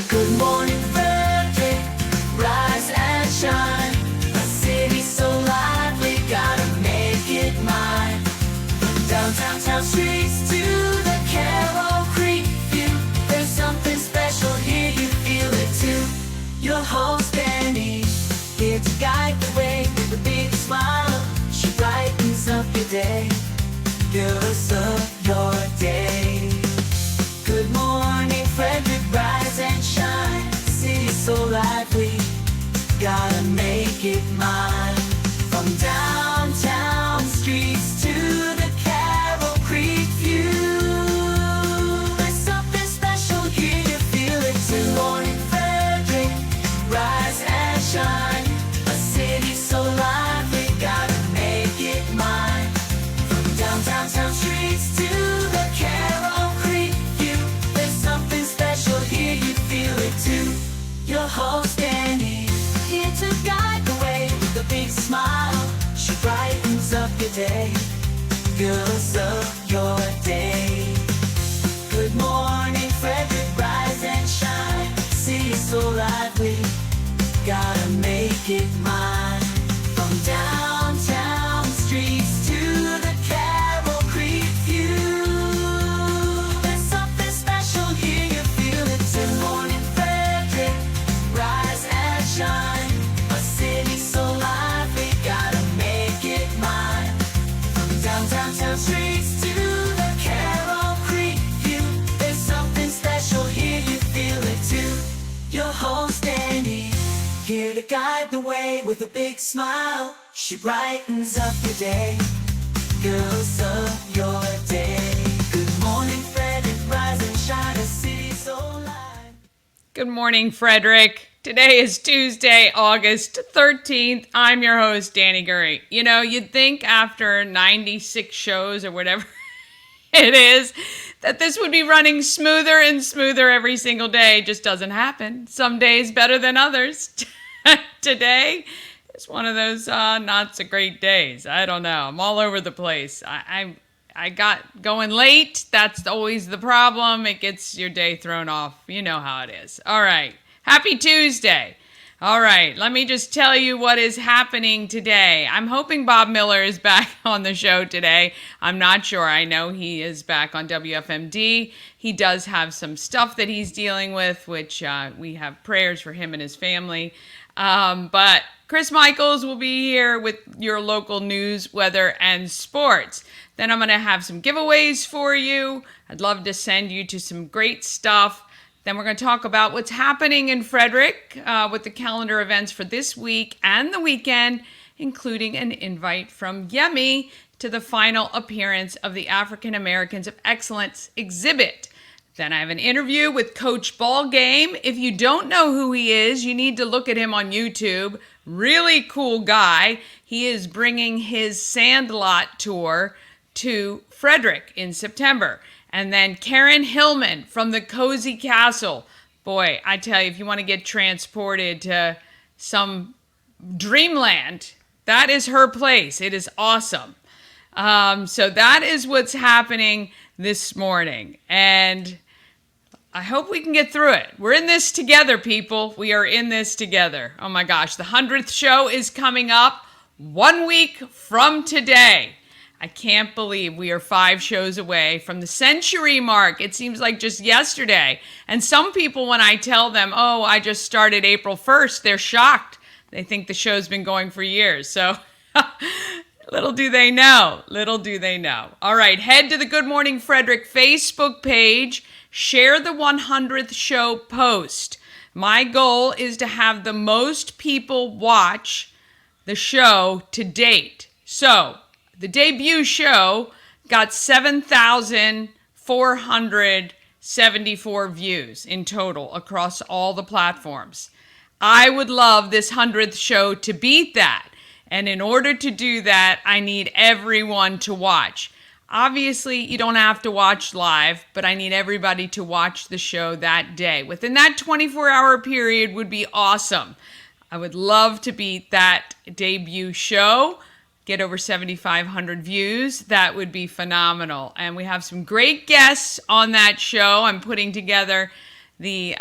Good morning, Frederick, rise and shine. A city so lively, gotta make it mine. From downtown town streets to the Carroll Creek view, there's something special here, you feel it too. Your host Danny, here to guide the way with a big smile. She brightens up your day, girls of your day. Good morning, Frederick, rise and shine. City so lively, gotta make it mine. From downtown streets to the Carroll Creek view, there's something special here, you feel it too. Good morning, Frederick, rise and shine. A city so lively, gotta make it mine. From downtown town streets to the Carroll Creek view, there's something special here, you feel it too. Your host Danny, here to guide the way with a big smile. She brightens up your day, girls of your day. Good morning, Frederick, rise and shine. City so lively, gotta make it mine. From downtown streets to the Carroll Creek view, there's something special here, you feel it too. Good morning, Frederick, rise and shine. A city so lively, gotta make it mine. From downtown town streets to the Carroll Creek view, there's something special here, you feel it too. Your host Danny, here to guide the way with a big smile. She brightens up your day, girls of your day. Good morning, Frederick, rise and shine. A city so live. Good morning, Frederick. Today is Tuesday, August 13th. I'm your host, Danny Gurry. You know, you'd think after 96 shows or whatever it is, that this would be running smoother and smoother every single day. It just doesn't happen. Some days better than others. Today is one of those not so great days. I don't know. I'm all over the place. I got going late. That's always the problem. It gets your day thrown off. You know how it is. All right. Happy Tuesday. All right. Let me just tell you what is happening today. I'm hoping Bob Miller is back on the show today. I'm not sure. I know he is back on WFMD. He does have some stuff that he's dealing with, which we have prayers for him and his family. But Chris Michaels will be here with your local news, weather, and sports. Then I'm going to have some giveaways for you. I'd love to send you to some great stuff. Then we're going to talk about what's happening in Frederick with the calendar events for this week and the weekend, including an invite from Yemi to the final appearance of the African Americans of Excellence exhibit. Then I have an interview with Coach Ballgame. If you don't know who he is, you need to look at him on YouTube. Really cool guy. He is bringing his Sandlot tour to Frederick in September. And then Karen Hillman from the Cozy Castle. Boy, I tell you, if you want to get transported to some dreamland, that is her place. It is awesome. So that is what's happening this morning. And I hope we can get through it. We're in this together, people. We are in this together. Oh my gosh, the 100th show is coming up 1 week from today. I can't believe we are 5 shows away from the century mark. It seems like just yesterday. And some people, when I tell them, oh, I just started April 1st, they're shocked. They think the show's been going for years. So little do they know. Little do they know. All right, head to the Good Morning Frederick Facebook page. Share the 100th show post. My goal is to have the most people watch the show to date. So the debut show got 7,474 views in total across all the platforms. I would love this 100th show to beat that. And in order to do that, I need everyone to watch. Obviously, you don't have to watch live, but I need everybody to watch the show that day. Within that 24-hour period would be awesome. I would love to beat that debut show, get over 7,500 views. That would be phenomenal. And we have some great guests on that show. I'm putting together the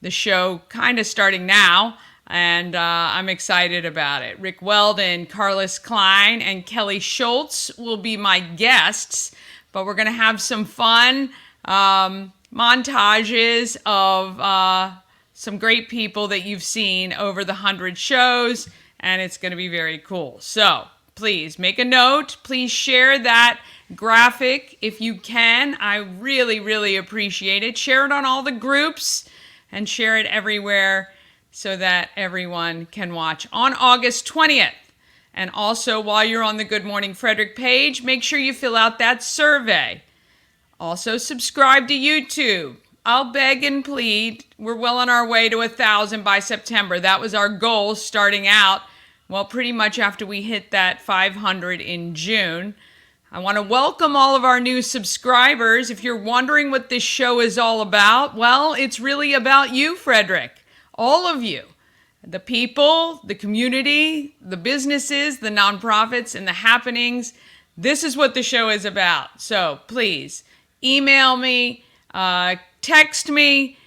the show kind of starting now, and I'm excited about it. Rick Weldon, Carlos Klein, and Kelly Schultz will be my guests, but we're going to have some fun montages of some great people that you've seen over the 100 shows, and it's going to be very cool. So please make a note. Please share that graphic if you can. I really, really appreciate it. Share it on all the groups and share it everywhere so that everyone can watch on August 20th. And also, while you're on the Good Morning Frederick page, make sure you fill out that survey. Also, subscribe to YouTube. I'll beg and plead. We're well on our way to 1,000 by September. That was our goal starting out, well, pretty much after we hit that 500 in June. I want to welcome all of our new subscribers. If you're wondering what this show is all about, well, it's really about you, Frederick. All of you. The people, the community, the businesses, the nonprofits, and the happenings. This is what the show is about. So please email me, text me,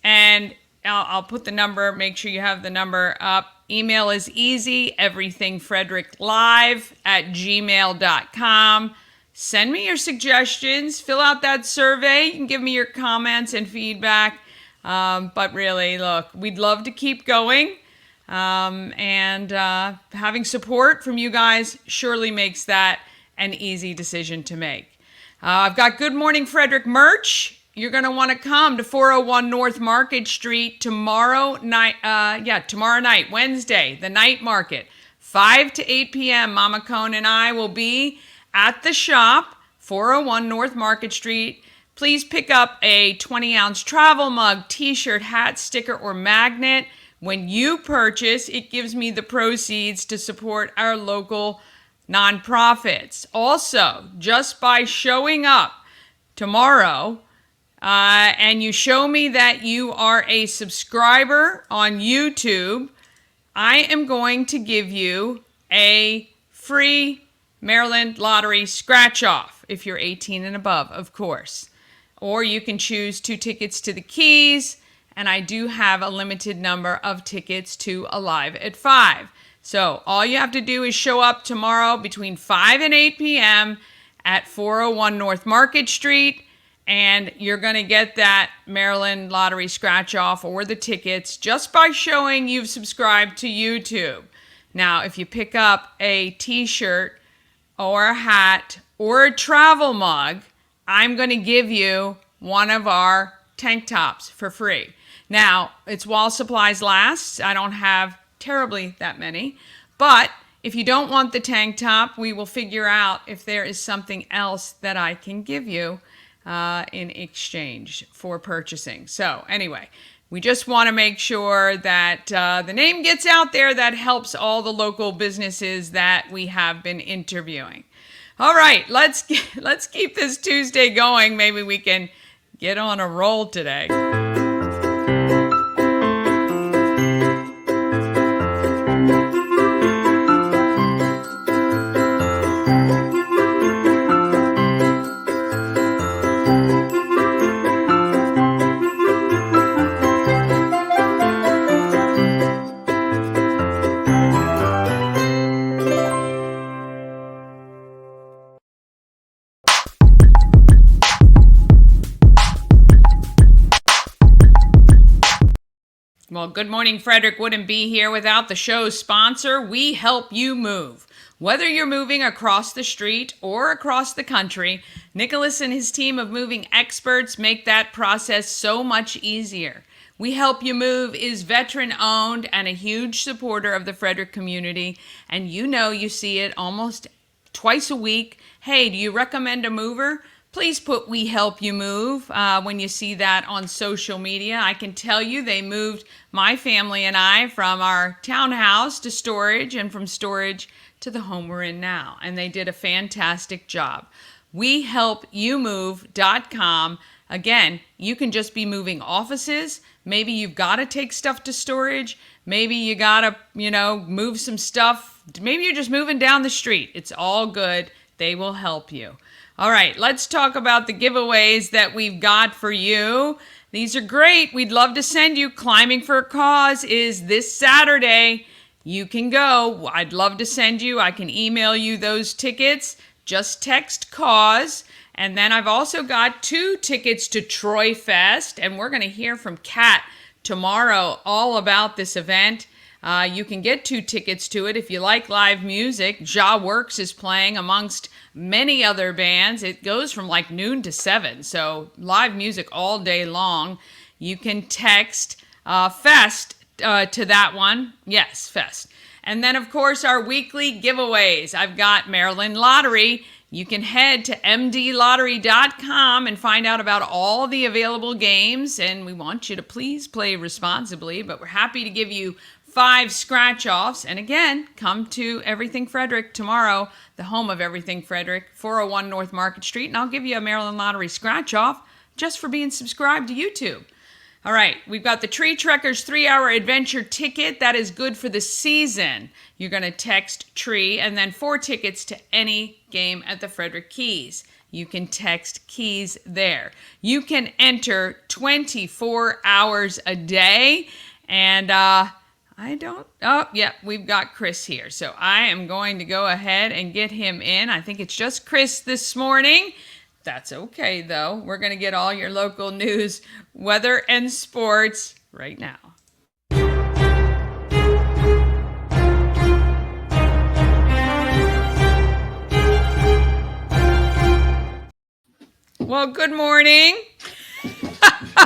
and I'll put the number. Make sure you have the number up. Email is easy, everythingfredericklive@gmail.com. Send me your suggestions. Fill out that survey. You can give me your comments and feedback. But really, look, we'd love to keep going. And having support from you guys surely makes that an easy decision to make. I've got Good Morning Frederick merch. You're going to want to come to 401 North Market Street tomorrow night, Wednesday, the night market, 5 to 8 p.m. Mama Cone and I will be at the shop, 401 North Market Street. Please pick up a 20-ounce travel mug, t-shirt, hat, sticker, or magnet. When you purchase, it gives me the proceeds to support our local nonprofits. Also, just by showing up tomorrow, and you show me that you are a subscriber on YouTube, I am going to give you a free Maryland Lottery scratch-off, if you're 18 and above, of course. Or you can choose 2 tickets to the Keys, and I do have a limited number of tickets to Alive at 5. So all you have to do is show up tomorrow between 5 and 8 p.m. at 401 North Market Street, and you're going to get that Maryland Lottery scratch-off or the tickets just by showing you've subscribed to YouTube. Now, if you pick up a t-shirt or a hat or a travel mug, I'm going to give you one of our tank tops for free. Now, it's while supplies last. I don't have terribly that many, but if you don't want the tank top, we will figure out if there is something else that I can give you in exchange for purchasing. So anyway, we just want to make sure that the name gets out there. That helps all the local businesses that we have been interviewing. All right, let's keep this Tuesday going. Maybe we can get on a roll today. Well, Good Morning Frederick wouldn't be here without the show's sponsor, We Help You Move. Whether you're moving across the street or across the country, Nicholas and his team of moving experts make that process so much easier. We Help You Move is veteran-owned and a huge supporter of the Frederick community, and you see it almost twice a week. Hey, do you recommend a mover? Please put We Help You Move when you see that on social media. I can tell you they moved my family and I from our townhouse to storage and from storage to the home we're in now. And they did a fantastic job. WeHelpYouMove.com. Again, you can just be moving offices. Maybe you've got to take stuff to storage. Maybe you got to, move some stuff. Maybe you're just moving down the street. It's all good. They will help you. All right, let's talk about the giveaways that we've got for you. These are great. We'd love to send you. Climbing for a Cause is this Saturday. You can go. I'd love to send you. I can email you those tickets. Just text cause. And then I've also got 2 tickets to Troy Fest, and we're going to hear from Kat tomorrow all about this event. You can get 2 tickets to it if you like live music. Ja Works is playing amongst many other bands. It goes from like noon to 7, so live music all day long. You can text Fest to that one. Yes, Fest. And then, of course, our weekly giveaways. I've got Maryland Lottery. You can head to mdlottery.com and find out about all the available games. And we want you to please play responsibly, but we're happy to give you 5 scratch-offs. And again, come to Everything Frederick tomorrow, the home of Everything Frederick, 401 North Market Street, and I'll give you a Maryland Lottery scratch-off just for being subscribed to YouTube. All right, we've got the Tree Trekkers 3-hour adventure ticket. That is good for the season. You're going to text TREE and then 4 tickets to any game at the Frederick Keys. You can text Keys there. You can enter 24 hours a day. And we've got Chris here. So I am going to go ahead and get him in. I think it's just Chris this morning. That's okay, though. We're going to get all your local news, weather, and sports right now. Well, good morning.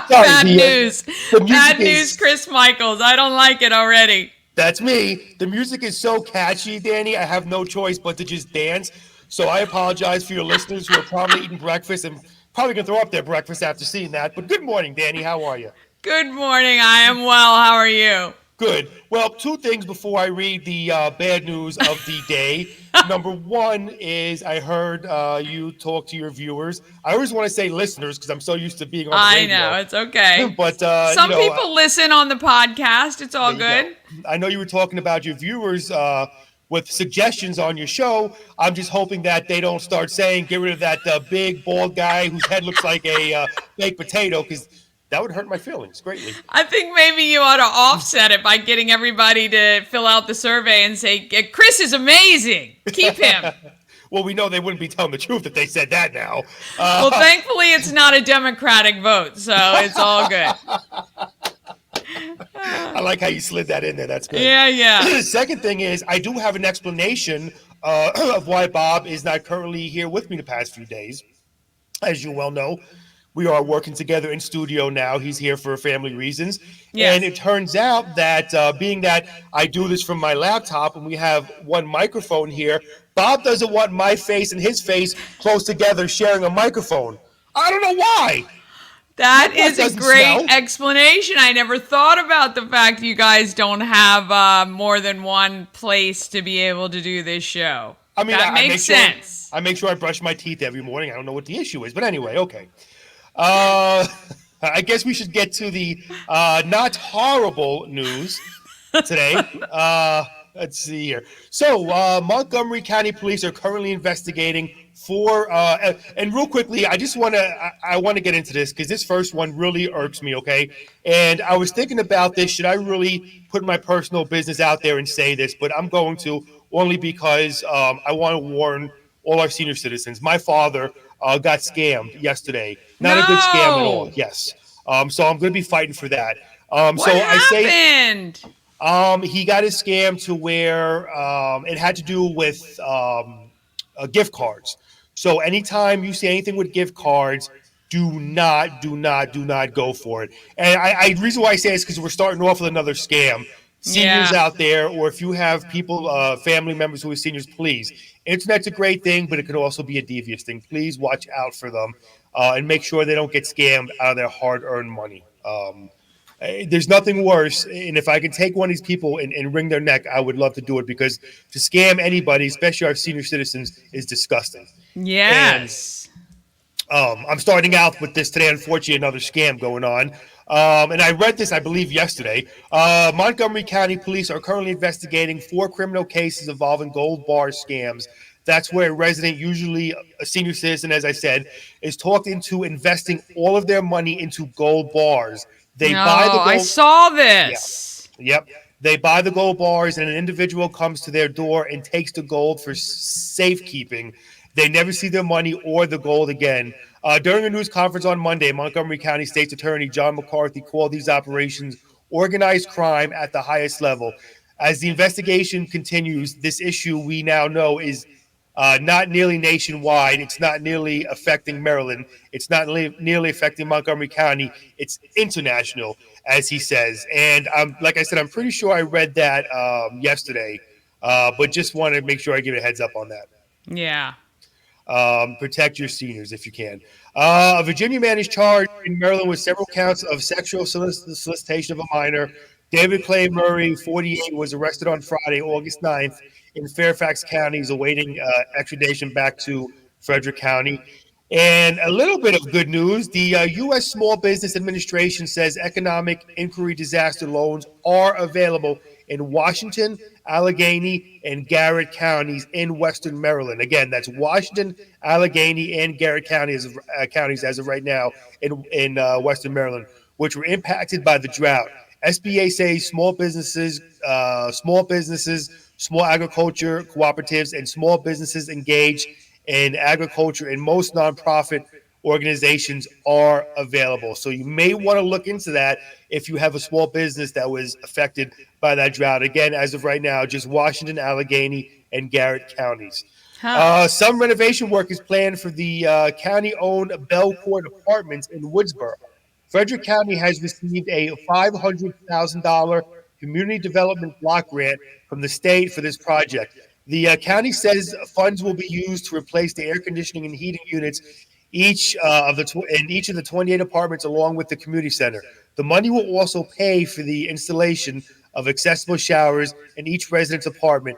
Bad news. Bad news, Chris Michaels. I don't like it already. That's me. The music is so catchy, Danny. I have no choice but to just dance. So I apologize for your listeners who are probably eating breakfast and probably going to throw up their breakfast after seeing that. But good morning, Danny. How are you? Good morning. I am well. How are you? Good. Well, 2 things before I read the bad news of the day. Number 1 is I heard you talk to your viewers. I always want to say listeners because I'm so used to being on the radio. I know. It's okay. But some people listen on the podcast. It's all good. I know you were talking about your viewers with suggestions on your show. I'm just hoping that they don't start saying, get rid of that big, bald guy whose head looks like a baked potato, because that would hurt my feelings greatly. I think maybe you ought to offset it by getting everybody to fill out the survey and say, Chris is amazing. Keep him. Well, we know they wouldn't be telling the truth if they said that now. Well, thankfully, it's not a Democratic vote, so it's all good. I like how you slid that in there. That's good. Yeah. The second thing is I do have an explanation of why Bob is not currently here with me the past few days. As you well know, we are working together in studio now. He's here for family reasons. Yes. And it turns out that being that I do this from my laptop and we have one microphone here, Bob doesn't want my face and his face close together sharing a microphone. I don't know why. That is a great explanation. I never thought about the fact you guys don't have more than one place to be able to do this show. I mean, that makes sense. I make sure I brush my teeth every morning. I don't know what the issue is, but anyway, okay. I guess we should get to the not horrible news today. Let's see here. So, Montgomery County Police are currently investigating and real quickly, I want to get into this because this first one really irks me, okay? And I was thinking about this. Should I really put my personal business out there and say this? But I'm going to, only because I want to warn all our senior citizens. My father got scammed yesterday. Not a good scam at all. Yes. So I'm going to be fighting for that. What happened? He got a scam to where it had to do with gift cards. So anytime you see anything with gift cards, do not go for it. And the reason why I say this is because we're starting off with another scam. Seniors out there, or if you have people, family members who are seniors, please. Internet's a great thing, but it could also be a devious thing. Please watch out for them and make sure they don't get scammed out of their hard-earned money. There's nothing worse, and if I could take one of these people and wring their neck, I would love to do it, because to scam anybody, especially our senior citizens, is disgusting. Yes. And, I'm starting out with this today, unfortunately, another scam going on. And I read this, I believe, yesterday. Montgomery County Police are currently investigating 4 criminal cases involving gold bar scams That's where a resident, usually a senior citizen, as I said, is talked into investing all of their money into gold bars. They buy the No, I gold. saw Yeah. this. Yep. They buy the gold bars, and an individual comes to their door and takes the gold for safekeeping. They never see their money or the gold again. During a news conference on Monday, Montgomery County State's Attorney John McCarthy called these operations organized crime at the highest level. As the investigation continues, this issue we now know is not nearly nationwide. It's not nearly affecting Maryland. It's not nearly affecting Montgomery County. It's international, as he says. And like I said, I'm pretty sure I read that yesterday, but just want to make sure I give a heads up on that. Yeah. Protect your seniors if you can. A Virginia man is charged in Maryland with several counts of sexual solicitation of a minor. David Clay Murray, 48, was arrested on Friday, August 9th, in Fairfax County. He's awaiting extradition back to Frederick County. And a little bit of good news. The U.S. Small Business Administration says economic inquiry disaster loans are available in Washington, Allegheny, and Garrett counties in Western Maryland. Again, that's Washington, Allegheny, and Garrett counties as of right now in Western Maryland, which were impacted by the drought. SBA says small businesses, small agriculture cooperatives, and small businesses engaged in agriculture and most nonprofit organizations are available. So you may want to look into that if you have a small business that was affected by that drought. Again, as of right now, just Washington, Allegheny, and Garrett counties. Some renovation work is planned for the county-owned Belcourt Apartments in Woodsboro. Frederick County has received a $500,000 community development block grant from the state for this project. The county says funds will be used to replace the air conditioning and heating units in each of the 28 apartments, along with the community center. The money will also pay for the installation of accessible showers in each resident's apartment,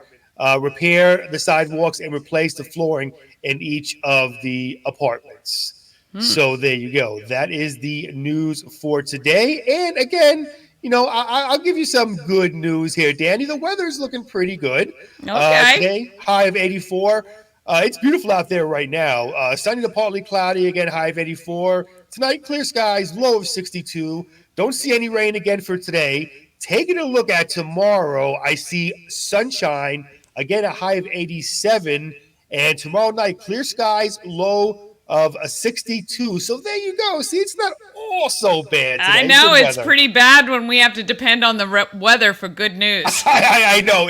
repair the sidewalks, and replace the flooring in each of the apartments. So there you go. That is the news for today. And again, I'll give you some good news here, Danny. The weather's looking pretty good. Okay. Today, high of 84. It's beautiful out there right now. Sunny to partly cloudy, again, high of 84. Tonight, clear skies, low of 62. Don't see any rain again for today. Taking a look at tomorrow, I see sunshine, again, a high of 87. And tomorrow night, clear skies, low of a 62. So there you go. See, it's not all so bad today. I know Good it's weather. pretty bad when we have to depend on the weather for good news. I know.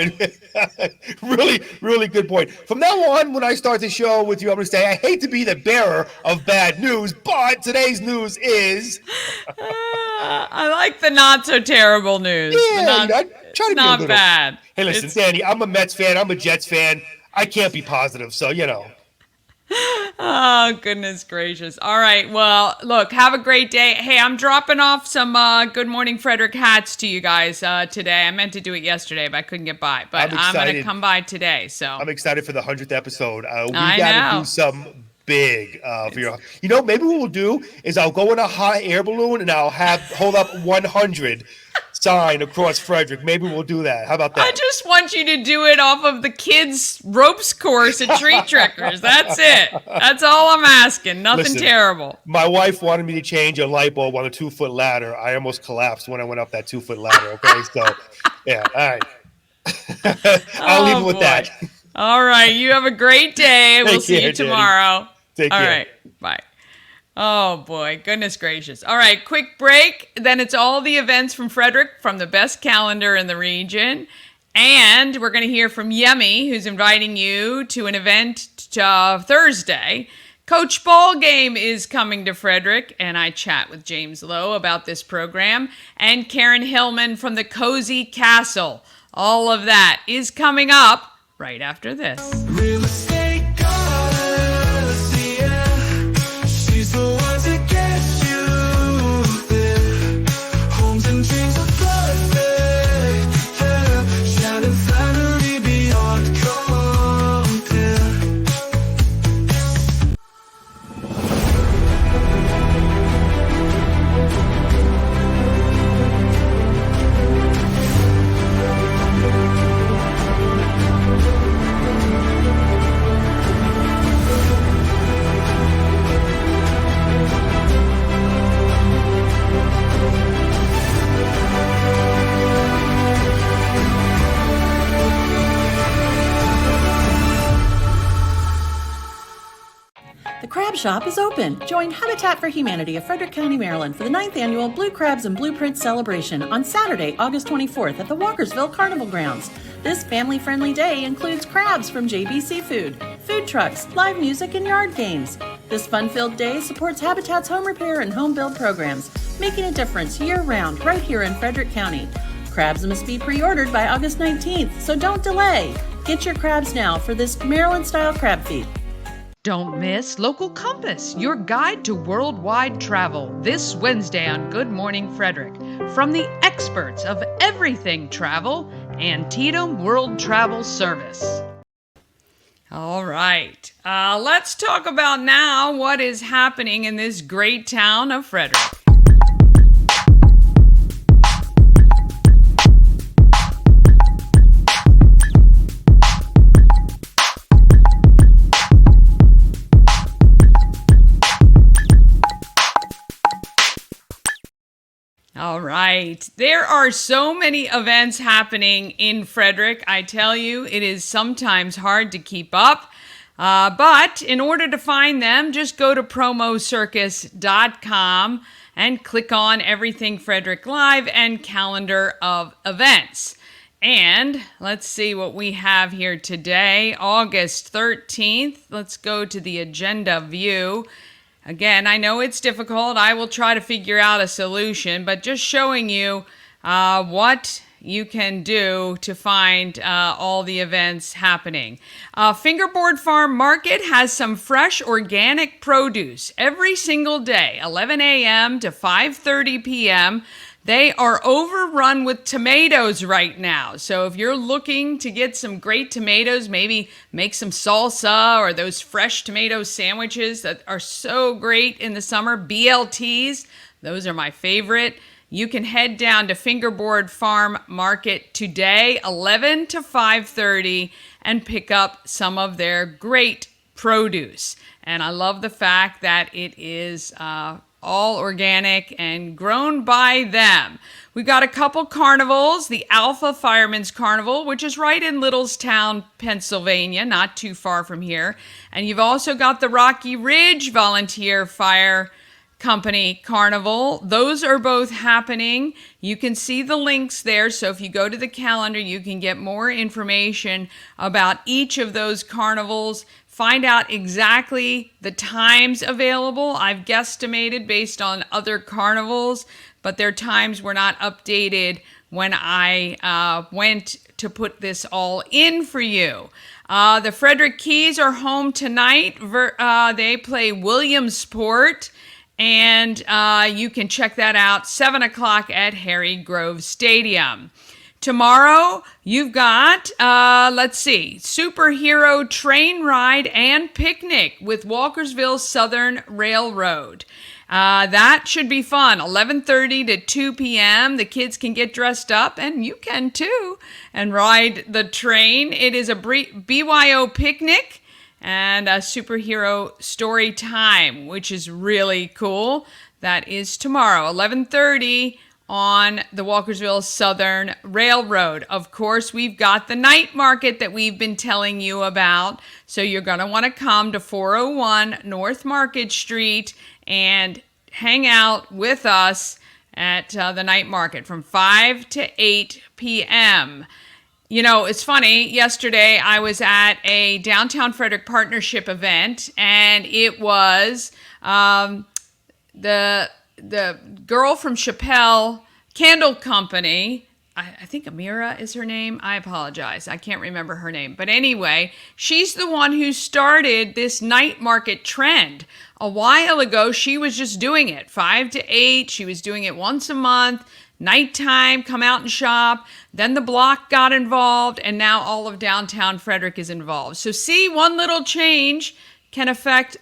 Really, really good point. From now on, when I start the show with you, I'm going to say, I hate to be the bearer of bad news, but today's news is... I like the not so terrible news. Yeah, I try to be a not little... bad. Hey, listen, Danny, I'm a Mets fan. I'm a Jets fan. I can't be positive, so, Oh, goodness gracious. All right. Well, look, have a great day. Hey, I'm dropping off some Good Morning Frederick hats to you guys today. I meant to do it yesterday, but I couldn't get by. But I'm going to come by today. So I'm excited for the 100th episode. We I got to know. do something big for your... maybe what we'll do is I'll go in a hot air balloon and I'll hold up 100 sign across Frederick. Maybe we'll do that. How about that? I just want you to do it off of the kids' ropes course at Tree Trickers. That's it. That's all I'm asking. Nothing Listen, terrible. My wife wanted me to change a light bulb on a 2-foot ladder. I almost collapsed when I went up that 2-foot ladder. Okay, so yeah, all right. I'll leave it with that. All right. You have a great day. We'll see you tomorrow. Take care. All right. Bye. Oh, boy. Goodness gracious. All right. Quick break. Then it's all the events from Frederick from the best calendar in the region. And we're going to hear from Yemi, who's inviting you to an event Thursday. Coach Ballgame is coming to Frederick, and I chat with James Lowe about this program. And Karen Hillman from the Cozy Castle. All of that is coming up right after this. Real estate goddess, yeah. She's the one to get you there. Homes and dreams are perfect, yeah. Shining finally beyond compare. Shop is open. Join Habitat for Humanity of Frederick County, Maryland for the 9th annual Blue Crabs and Blueprints celebration on Saturday, August 24th at the Walkersville Carnival Grounds. This family-friendly day includes crabs from JB Seafood, food trucks, live music, and yard games. This fun-filled day supports Habitat's home repair and home build programs, making a difference year-round right here in Frederick County. Crabs must be pre-ordered by August 19th, so don't delay. Get your crabs now for this Maryland-style crab feed. Don't miss Local Compass, your guide to worldwide travel, this Wednesday on Good Morning Frederick. From the experts of everything travel, Antietam World Travel Service. All right, let's talk about now what is happening in this great town of Frederick. All right. There are so many events happening in Frederick. I tell you, it is sometimes hard to keep up. But in order to find them, just go to promocircus.com and click on Everything Frederick Live and calendar of events. And let's see what we have here today, August 13th. Let's go to the agenda view. Again, I know it's difficult. I will try to figure out a solution, but just showing you what you can do to find all the events happening. Fingerboard Farm Market has some fresh organic produce every single day, 11 a.m. to 5:30 p.m. They are overrun with tomatoes right now. So if you're looking to get some great tomatoes, maybe make some salsa or those fresh tomato sandwiches that are so great in the summer, BLTs, those are my favorite. You can head down to Fingerboard Farm Market today, 11 to 5:30, and pick up some of their great produce. And I love the fact that it is all organic and grown by them. We've got a couple carnivals, the Alpha Fireman's Carnival, which is right in Littlestown, Pennsylvania, not too far from here. And you've also got the Rocky Ridge Volunteer Fire Company Carnival. Those are both happening. You can see the links there. So if you go to the calendar, you can get more information about each of those carnivals. Find out exactly the times available. I've guesstimated based on other carnivals, but their times were not updated when I went to put this all in for you. The Frederick Keys are home tonight. They play Williamsport, and you can check that out 7 o'clock at Harry Grove Stadium. Tomorrow, you've got, superhero train ride and picnic with Walkersville Southern Railroad. That should be fun. 11:30 to 2 p.m. The kids can get dressed up, and you can too, and ride the train. It is a BYO picnic and a superhero story time, which is really cool. That is tomorrow, 11:30. On the Walkersville Southern Railroad. Of course, we've got the night market that we've been telling you about. So you're going to want to come to 401 North Market Street and hang out with us at the night market from 5 to 8 p.m. You know, it's funny. Yesterday, I was at a Downtown Frederick Partnership event, and it was the girl from Chappelle Candle Company. I think Amira is her name. I apologize. I can't remember her name. But anyway, she's the one who started this night market trend. A while ago, she was just doing it 5 to 8. She was doing it once a month. Nighttime, come out and shop. Then the block got involved, and now all of downtown Frederick is involved. So see, one little change can affect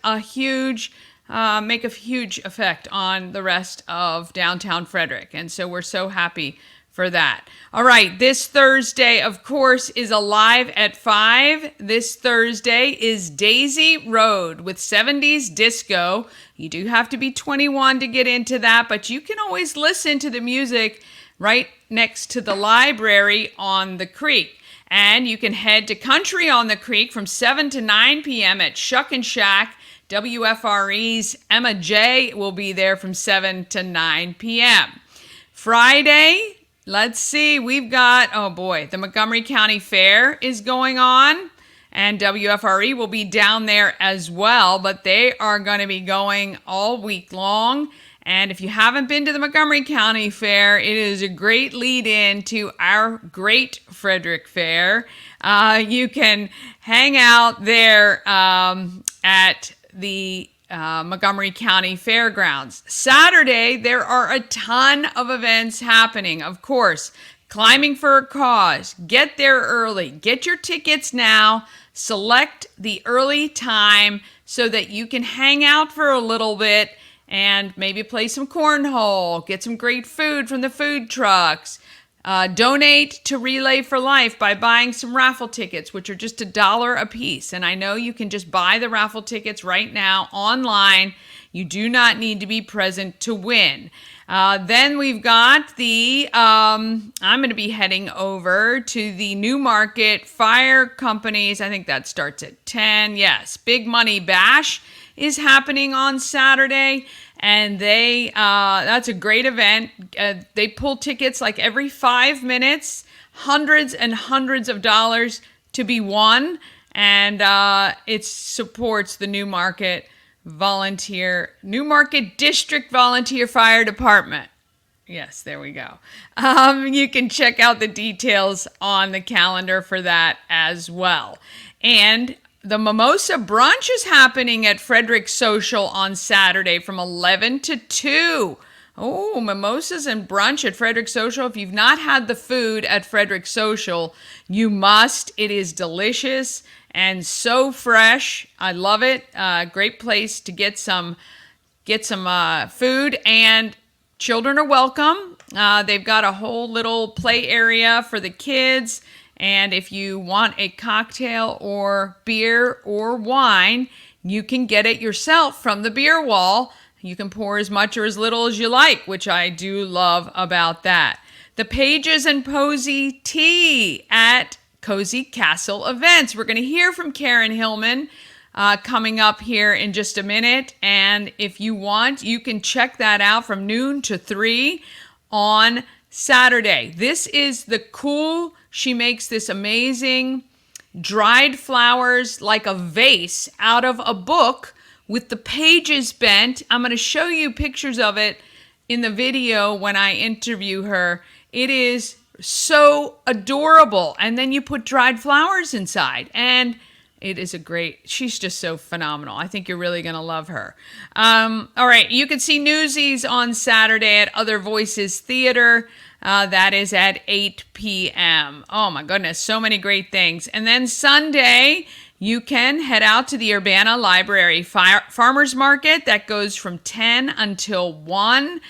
make a huge effect on the rest of downtown Frederick. And so we're so happy for that. All right, this Thursday, of course, is Alive at 5. This Thursday is Daisy Road with 70s disco. You do have to be 21 to get into that, but you can always listen to the music right next to the library on the creek. And you can head to Country on the Creek from 7 to 9 p.m. at Shuck and Shack WFRE's Emma J will be there from 7 to 9 p.m. Friday, let's see, we've got, oh boy, the Montgomery County Fair is going on, and WFRE will be down there as well, but they are going to be going all week long. And if you haven't been to the Montgomery County Fair, it is a great lead-in to our great Frederick Fair. You can hang out there at the Montgomery County Fairgrounds. Saturday, there are a ton of events happening. Of course, Climbing for a Cause. Get there early. Get your tickets now. Select the early time so that you can hang out for a little bit and maybe play some cornhole, get some great food from the food trucks. Donate to Relay for Life by buying some raffle tickets, which are just $1 a piece. And I know you can just buy the raffle tickets right now online. You do not need to be present to win. Then we've got the, I'm going to be heading over to the Newmarket Fire Companies. I think that starts at 10. Yes, Big Money Bash is happening on Saturday, and that's a great event. They pull tickets like every 5 minutes, hundreds and hundreds of dollars to be won, and it supports the Newmarket District Volunteer Fire Department. Yes, there we go. You can check out the details on the calendar for that as well. And the Mimosa Brunch is happening at Frederick Social on Saturday from 11 to 2. Oh, mimosas and brunch at Frederick Social. If you've not had the food at Frederick Social, you must. It is delicious and so fresh. I love it. Great place to get some food, and children are welcome. They've got a whole little play area for the kids. And if you want a cocktail or beer or wine, you can get it yourself from the beer wall. You can pour as much or as little as you like, which I do love about that. The Pages and Posey Tea at Cozy Castle Events. We're going to hear from Karen Hillman coming up here in just a minute. And if you want, you can check that out from noon to 3 on Saturday. This is the cool, she makes this amazing dried flowers like a vase out of a book with the pages bent. I'm going to show you pictures of it in the video when I interview her. It is so adorable. And then you put dried flowers inside, and it is she's just so phenomenal. I think you're really going to love her. All right, you can see Newsies on Saturday at Other Voices Theater. That is at 8 p.m. Oh my goodness, so many great things. And then Sunday, you can head out to the Urbana Library Farmers Market. That goes from 10 until 1.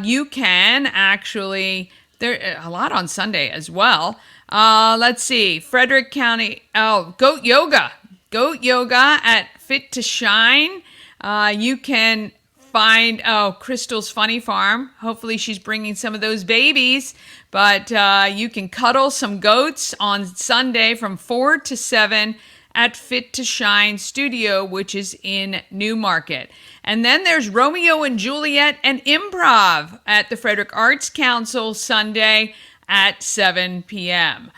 You can actually, there a lot on Sunday as well. Let's see, Frederick County, Goat Yoga at Fit to Shine. You can find, Crystal's Funny Farm. Hopefully she's bringing some of those babies, but you can cuddle some goats on Sunday from 4 to 7 at Fit to Shine Studio, which is in Newmarket. And then there's Romeo and Juliet and Improv at the Frederick Arts Council Sunday at 7 p.m.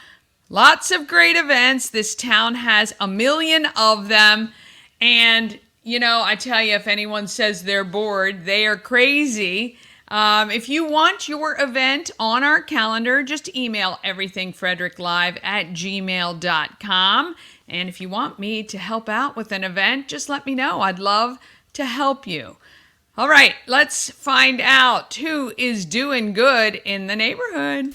Lots of great events. This town has a million of them. And, I tell you, if anyone says they're bored, they are crazy. If you want your event on our calendar, just email everythingfredericklive@gmail.com. And if you want me to help out with an event, just let me know. I'd love to help you. All right, let's find out who is doing good in the neighborhood.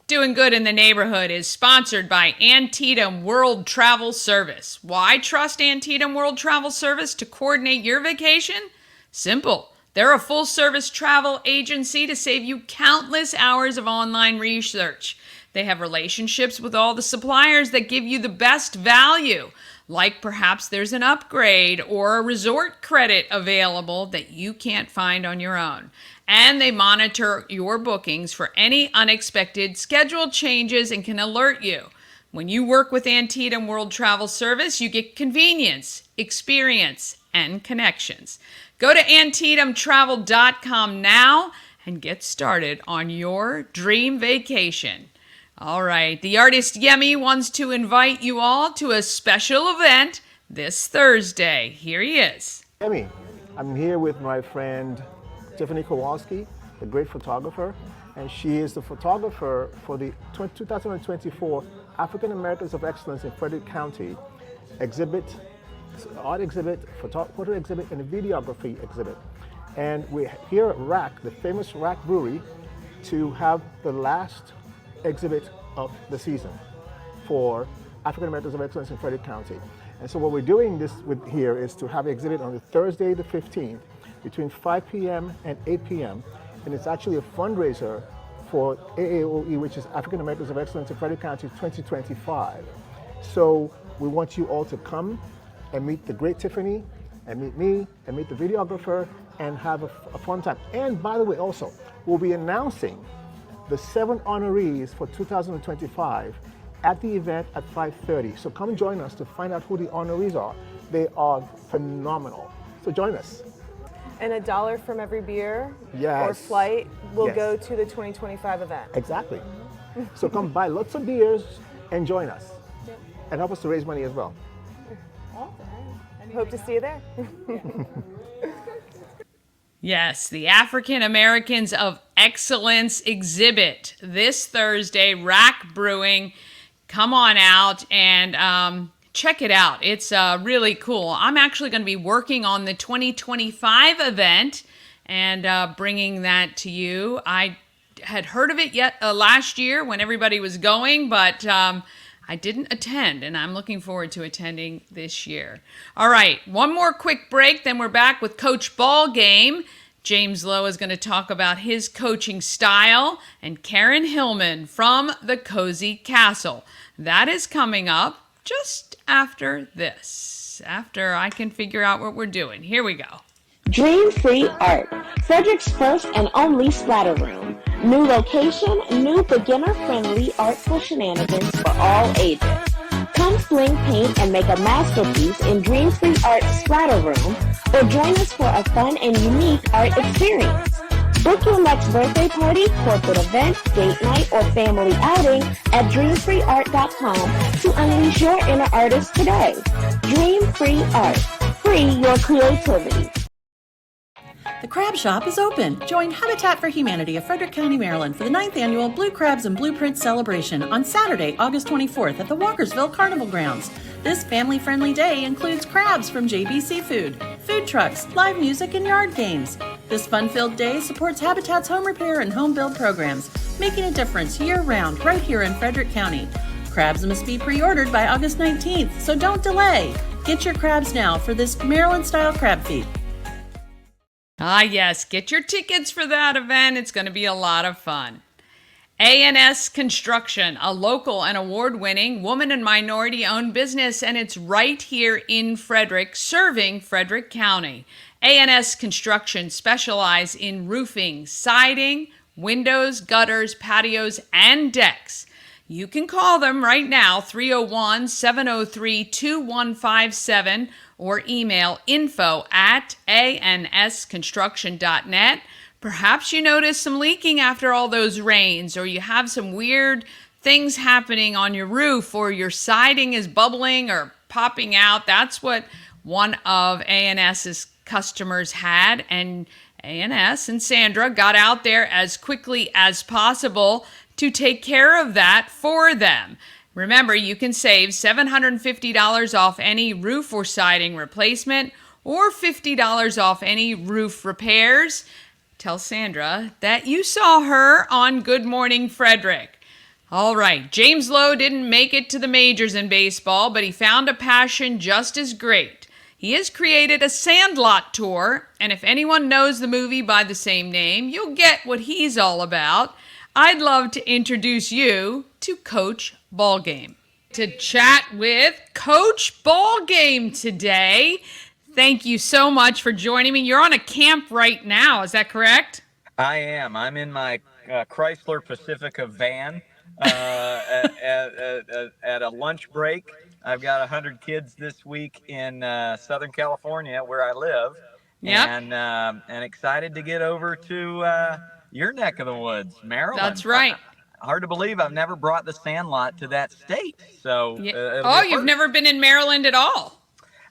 Doing Good in the Neighborhood is sponsored by Antietam World Travel Service. Why trust Antietam World Travel Service to coordinate your vacation? Simple. They're a full-service travel agency to save you countless hours of online research. They have relationships with all the suppliers that give you the best value. like perhaps there's an upgrade or a resort credit available that you can't find on your own. And they monitor your bookings for any unexpected schedule changes and can alert you. When you work with Antietam World Travel Service, you get convenience, experience, and connections. Go to AntietamTravel.com now and get started on your dream vacation. All right, the artist Yemi wants to invite you all to a special event this Thursday. Here he is. Yemi, I'm here with my friend Tiffany Kowalski, the great photographer, and she is the photographer for the 2024 African Americans of Excellence in Frederick County exhibit, art exhibit, photo exhibit, and a videography exhibit. And we're here at RAC, the famous RAC Brewery, to have the last exhibit of the season for African Americans of Excellence in Frederick County. And so what we're doing here is to have an exhibit on the Thursday the 15th between 5 p.m. and 8 p.m. And it's actually a fundraiser for AAOE, which is African Americans of Excellence in Frederick County 2025. So we want you all to come and meet the great Tiffany, and meet me, and meet the videographer, and have a fun time. And by the way, also, we'll be announcing the 7 honorees for 2025 at the event at 5:30. So come join us to find out who the honorees are. They are phenomenal. So join us. And $1 from every beer Yes. or flight will Yes. go to the 2025 event. Exactly. So come buy lots of beers and join us. Yep. And help us to raise money as well. Hope to see you there. Yes, the African Americans of Excellence exhibit this Thursday, Rack Brewing. Come on out and check it out. It's really cool. I'm actually going to be working on the 2025 event and bringing that to you. I had heard of it last year when everybody was going, but I didn't attend, and I'm looking forward to attending this year. All right, one more quick break, then we're back with Coach Ballgame. James Lowe is going to talk about his coaching style, and Karen Hillman from the Cozy Castle. That is coming up just after this, after I can figure out what we're doing. Here we go. Dream Free Art, Frederick's first and only splatter room. New location, new beginner-friendly artful shenanigans for all ages. Come sling paint and make a masterpiece in Dream Free Art Splatter Room, or join us for a fun and unique art experience. Book your next birthday party, corporate event, date night, or family outing at dreamfreeart.com to unleash your inner artist today. Dream Free Art. Free your creativity. The Crab Shop is open. Join Habitat for Humanity of Frederick County, Maryland for the 9th annual Blue Crabs and Blueprints celebration on Saturday, August 24th at the Walkersville Carnival Grounds. This family-friendly day includes crabs from JB Seafood, food trucks, live music, and yard games. This fun-filled day supports Habitat's home repair and home build programs, making a difference year-round right here in Frederick County. Crabs must be pre-ordered by August 19th, so don't delay. Get your crabs now for this Maryland-style crab feed. Ah, yes, get your tickets for that event. It's going to be a lot of fun. A&S Construction, a local and award-winning woman and minority-owned business, and it's right here in Frederick, serving Frederick County. A&S Construction specializes in roofing, siding, windows, gutters, patios, and decks. You can call them right now, 301-703-2157, or email info@ansconstruction.net. Perhaps you notice some leaking after all those rains, or you have some weird things happening on your roof, or your siding is bubbling or popping out. That's what one of A&S's customers had, and A&S and Sandra got out there as quickly as possible to take care of that for them. Remember, you can save $750 off any roof or siding replacement, or $50 off any roof repairs. Tell Sandra that you saw her on Good Morning Frederick. All right, James Lowe didn't make it to the majors in baseball, but he found a passion just as great. He has created a Sandlot tour, and if anyone knows the movie by the same name, you'll get what he's all about. I'd love to introduce you to Coach Ballgame. to chat with Coach Ballgame today. Thank you so much for joining me. You're on a camp right now, is that correct? I am. I'm in my Chrysler Pacifica van at a lunch break. I've got 100 kids this week in Southern California, where I live, Yep. and excited to get over to your neck of the woods, Maryland. That's right. Hard to believe I've never brought the Sandlot to that state. So it'll Oh, be a you've first. never been in Maryland at all?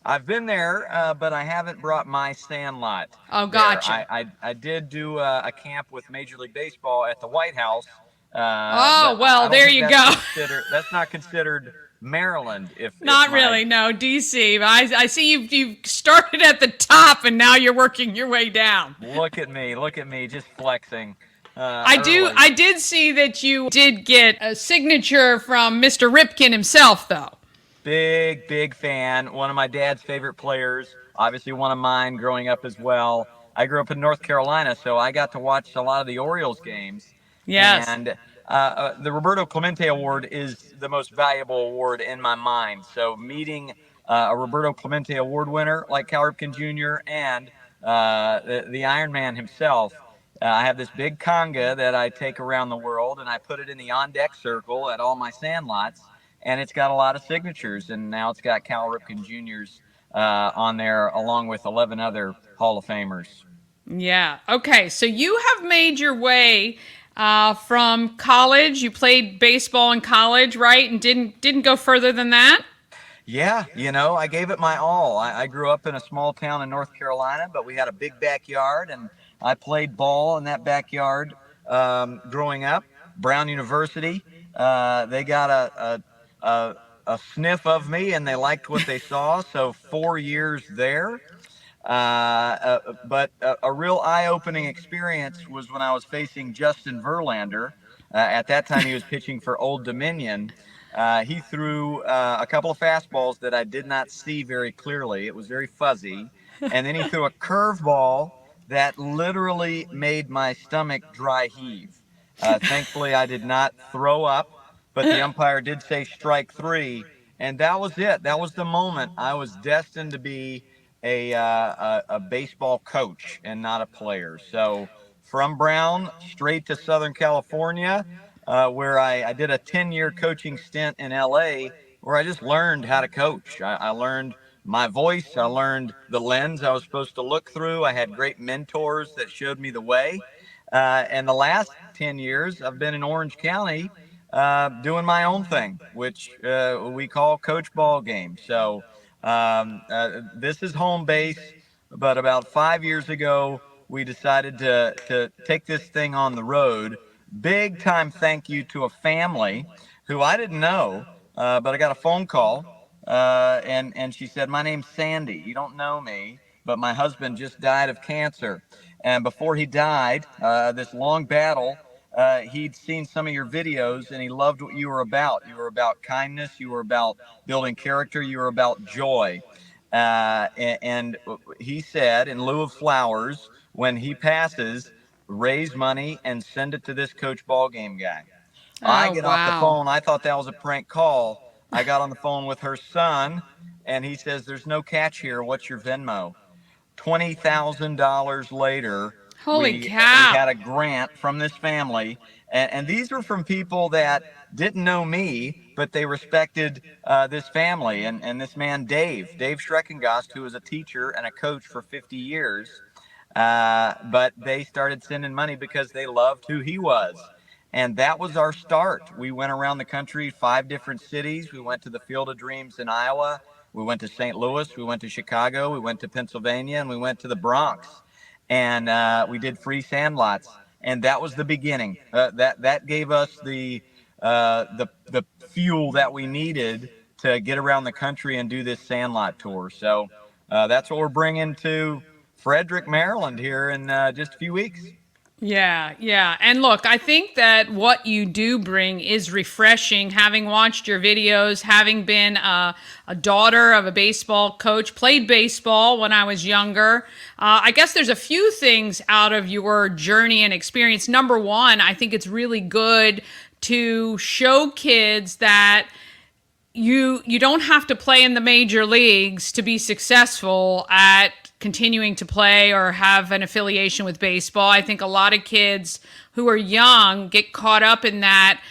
I've been there, but I haven't brought my Sandlot. Oh, there. gotcha. I did do a camp with Major League Baseball at the White House. Oh, but well, I don't there think you that's go. That's not considered Maryland. Not really, no, DC. I see you started at the top and now you're working your way down. Look at me, just flexing. I early. did see that you did get a signature from Mr. Ripken himself, though. Big fan. One of my dad's favorite players. Obviously, one of mine growing up as well. I grew up in North Carolina, so I got to watch a lot of the Orioles games. Yes. And the Roberto Clemente Award is the most valuable award in my mind. So meeting a Roberto Clemente Award winner like Cal Ripken Jr. and the Iron Man himself, I have this big conga that I take around the world, and I put it in the on-deck circle at all my Sandlots. And it's got a lot of signatures, and now it's got Cal Ripken Jr.'s on there, along with 11 other Hall of Famers. Yeah. Okay. So you have made your way from college. You played baseball in college, right? And didn't go further than that? Yeah, I gave it my all. I grew up in a small town in North Carolina, but we had a big backyard, and I played ball in that backyard growing up. Brown University, they got a sniff of me, and they liked what they saw. So 4 years there. But a real eye-opening experience was when I was facing Justin Verlander. At that time, he was pitching for Old Dominion. He threw a couple of fastballs that I did not see very clearly. It was very fuzzy. And then he threw a curveball that literally made my stomach dry heave. Thankfully, I did not throw up, but the umpire did say strike three. And that was it. That was the moment. I was destined to be a baseball coach and not a player. So from Brown straight to Southern California, where I did a 10-year coaching stint in LA, where I just learned how to coach. I learned my voice. I learned the lens I was supposed to look through. I had great mentors that showed me the way. And the last 10 years, I've been in Orange County doing my own thing, which we call Coach Ballgame. So this is home base, but about 5 years ago, we decided to take this thing on the road. Big time thank you to a family who I didn't know, but I got a phone call, and she said, "My name's Sandy. You don't know me, but my husband just died of cancer. And before he died, this long battle, he'd seen some of your videos, and he loved what you were about. You were about kindness. You were about building character. You were about joy." And he said, in lieu of flowers, when he passes, raise money and send it to this Coach Ballgame guy. I get off the phone. I thought that was a prank call. I got on the phone with her son, and he says, "There's no catch here. What's your Venmo?" $20,000 later, Holy we cow. had a grant from this family. And these were from people that didn't know me, but they respected this family. And this man, Dave Schreckengast, who was a teacher and a coach for 50 years. But they started sending money because they loved who he was. And that was our start. We went around the country, 5 different cities. We went to the Field of Dreams in Iowa. We went to St. Louis. We went to Chicago. We went to Pennsylvania, and we went to the Bronx. And we did free Sandlots. And that was the beginning. That gave us the fuel that we needed to get around the country and do this Sandlot tour. So that's what we're bringing to Frederick, Maryland here in just a few weeks. Yeah. And look, I think that what you do bring is refreshing. Having watched your videos, having been a daughter of a baseball coach, played baseball when I was younger, I guess there's a few things out of your journey and experience. Number one, I think it's really good to show kids that you don't have to play in the major leagues to be successful at continuing to play or have an affiliation with baseball. I think a lot of kids who are young get caught up in that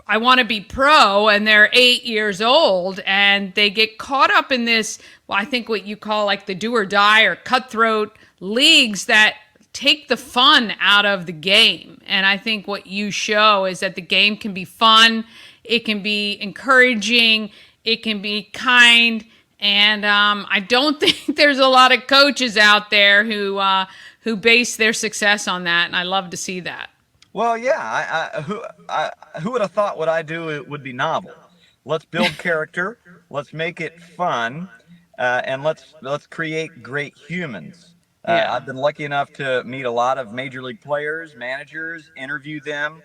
I want to be pro, and they're 8 years old and they get caught up in this, well, I think what you call like the do or die or cutthroat leagues that take the fun out of the game. And I think what you show is that the game can be fun, it can be encouraging, it can be kind. And I don't think there's a lot of coaches out there who base their success on that. And I love to see that. Well, yeah. Who would have thought what I do it would be novel? Let's build character. Let's make it fun, and let's create great humans. Yeah. I've been lucky enough to meet a lot of major league players, managers, interview them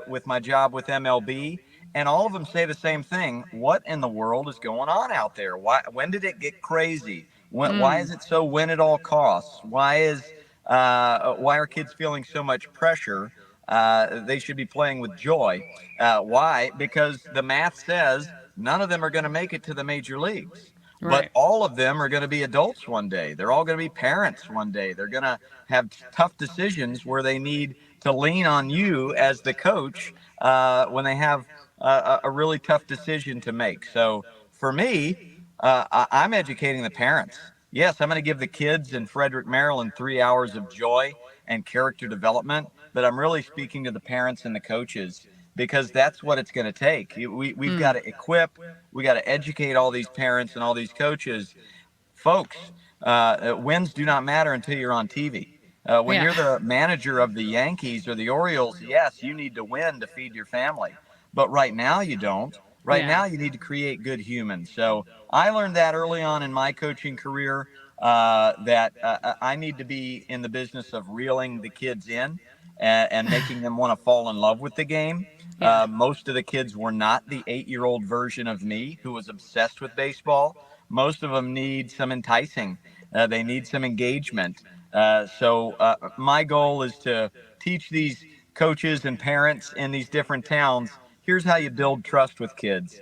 with my job with MLB, and all of them say the same thing. What in the world is going on out there? Why? When did it get crazy? Why is it so win at all costs? Why are kids feeling so much pressure? They should be playing with joy. Why? Because the math says none of them are going to make it to the major leagues. But Right. all of them are going to be adults one day. They're all going to be parents one day. They're going to have tough decisions where they need to lean on you as the coach when they have a really tough decision to make. So for me, I'm educating the parents. Yes, I'm going to give the kids in Frederick, Maryland 3 hours of joy and character development, but I'm really speaking to the parents and the coaches because that's what it's going to take. We've got to equip, we got to educate all these parents and all these coaches. Folks, wins do not matter until you're on TV. When Yeah. you're the manager of the Yankees or the Orioles, yes, you need to win to feed your family. But right now you don't. Right Yeah. now you need to create good humans. So I learned that early on in my coaching career that I need to be in the business of reeling the kids in and making them want to fall in love with the game. Yeah. Most of the kids were not the 8-year-old version of me who was obsessed with baseball. Most of them need some enticing. They need some engagement. So my goal is to teach these coaches and parents in these different towns. Here's how you build trust with kids.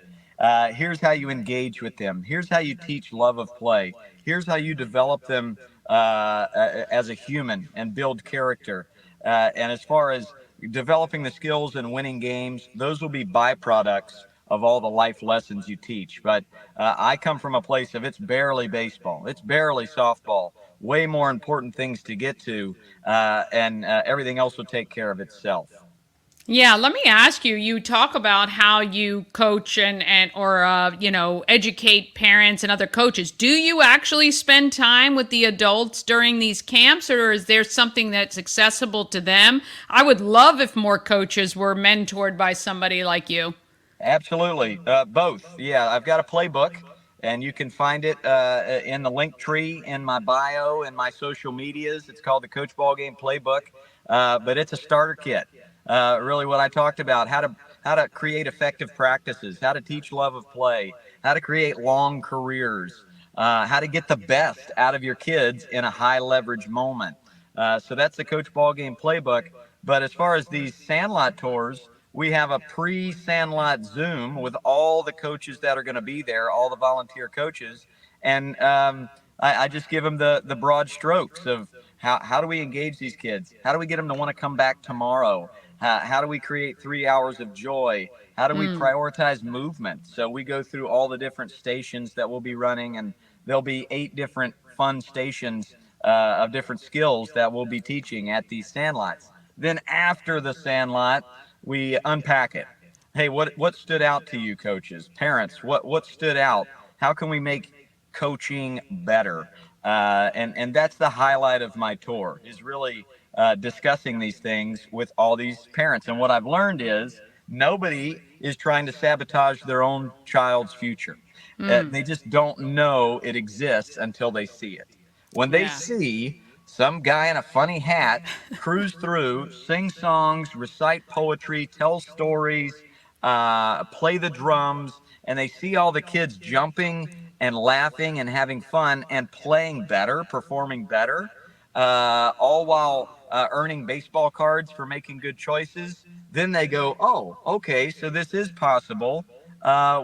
Here's how you engage with them. Here's how you teach love of play. Here's how you develop them as a human and build character. And as far as developing the skills and winning games, those will be byproducts of all the life lessons you teach. But I come from a place of it's barely baseball, it's barely softball, way more important things to get to, and everything else will take care of itself. Yeah, let me ask you. You talk about how you coach and or educate parents and other coaches. Do you actually spend time with the adults during these camps, or is there something that's accessible to them? I would love if more coaches were mentored by somebody like you. Absolutely. Both. Yeah, I've got a playbook, and you can find it in the link tree in my bio and my social medias. It's called the Coach Ballgame Playbook, but it's a starter kit. Really, what I talked about: how to create effective practices, how to teach love of play, how to create long careers, how to get the best out of your kids in a high leverage moment. So that's the Coach Ballgame Playbook. But as far as these Sandlot tours, we have a pre-Sandlot Zoom with all the coaches that are going to be there, all the volunteer coaches, and I just give them the broad strokes of how do we engage these kids? How do we get them to want to come back tomorrow? How do we create 3 hours of joy? How do we prioritize movement? So we go through all the different stations that we'll be running, and there'll be 8 different fun stations of different skills that we'll be teaching at these Sandlots. Then after the Sandlot, we unpack it. Hey, what stood out to you, coaches, parents? What stood out? How can we make coaching better? And that's the highlight of my tour, is really discussing these things with all these parents. And what I've learned is nobody is trying to sabotage their own child's future. They just don't know it exists until they see it. When they Yeah. see some guy in a funny hat cruise through, sing songs, recite poetry, tell stories, play the drums, and they see all the kids jumping and laughing and having fun and playing better, performing better, all while earning baseball cards for making good choices, then they go, oh, okay, so this is possible.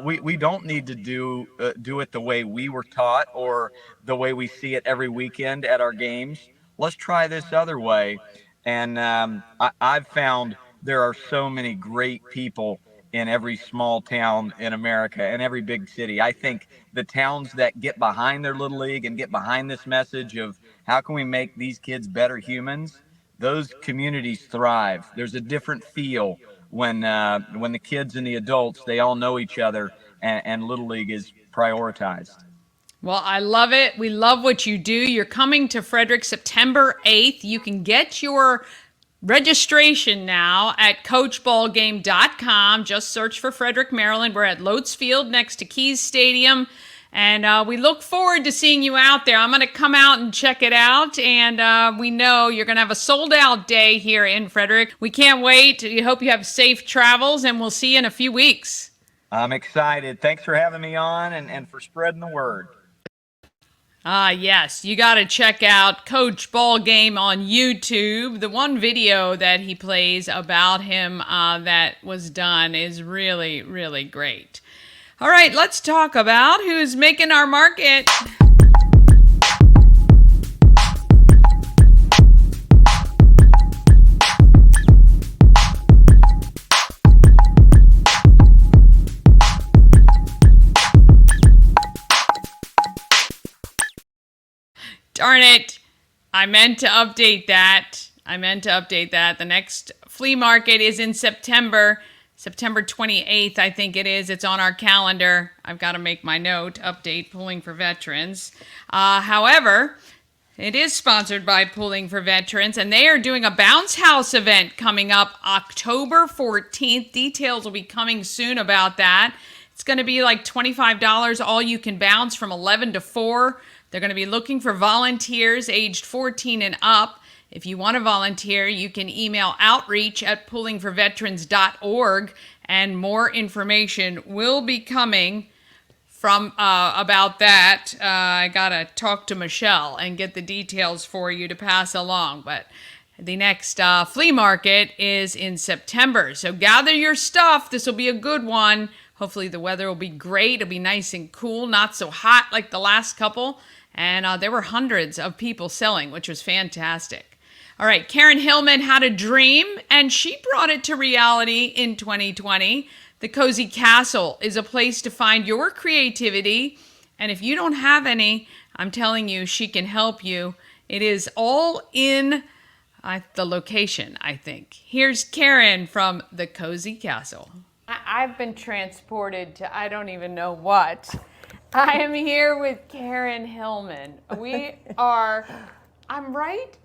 we don't need to do it the way we were taught or the way we see it every weekend at our games. Let's try this other way. And I've found there are so many great people in every small town in America and every big city. I think the towns that get behind their little league and get behind this message of how can we make these kids better humans, those communities thrive. There's a different feel when the kids and the adults, they all know each other, and little league is prioritized. Well, I love it. We love what you do. You're coming to Frederick September 8th. You can get your registration now at coachballgame.com. Just search for Frederick, Maryland. We're at Lotes Field next to Keys Stadium. And we look forward to seeing you out there. I'm going to come out and check it out. And we know you're going to have a sold-out day here in Frederick. We can't wait. We hope you have safe travels, and we'll see you in a few weeks. I'm excited. Thanks for having me on and for spreading the word. Yes, you got to check out Coach Ballgame on YouTube. The one video that he plays about him that was done is really, really great. All right, let's talk about who's making our market. Darn it. I meant to update that. The next flea market is in September 28th, I think it is. It's on our calendar. I've got to make my note, update Pulling for Veterans. However, it is sponsored by Pulling for Veterans, and they are doing a bounce house event coming up October 14th. Details will be coming soon about that. It's going to be like $25, all you can bounce from 11 to 4. They're going to be looking for volunteers aged 14 and up. If you want to volunteer, you can email outreach@pullingforveterans.org, and more information will be coming from about that. I got to talk to Michelle and get the details for you to pass along. But the next flea market is in September. So gather your stuff. This will be a good one. Hopefully the weather will be great. It'll be nice and cool, not so hot like the last couple. And there were hundreds of people selling, which was fantastic. All right, Karen Hillman had a dream, and she brought it to reality in 2020. The Cozy Castle is a place to find your creativity. And if you don't have any, I'm telling you, she can help you. It is all in the location, I think. Here's Karen from the Cozy Castle. I've been transported to I don't even know what. I am here with Karen Hillman. I'm right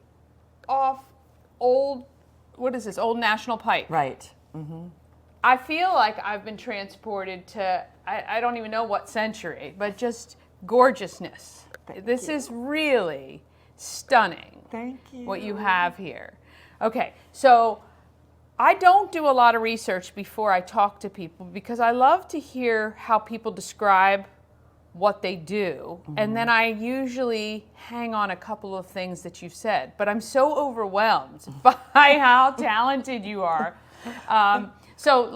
off Old National Pike. Right. Mm-hmm. I feel like I've been transported to, I don't even know what century, but just gorgeousness. This is really stunning. Thank you. What you have here. Okay, so I don't do a lot of research before I talk to people because I love to hear how people describe what they do, and then I usually hang on a couple of things that you've said, but I'm so overwhelmed by how talented you are. So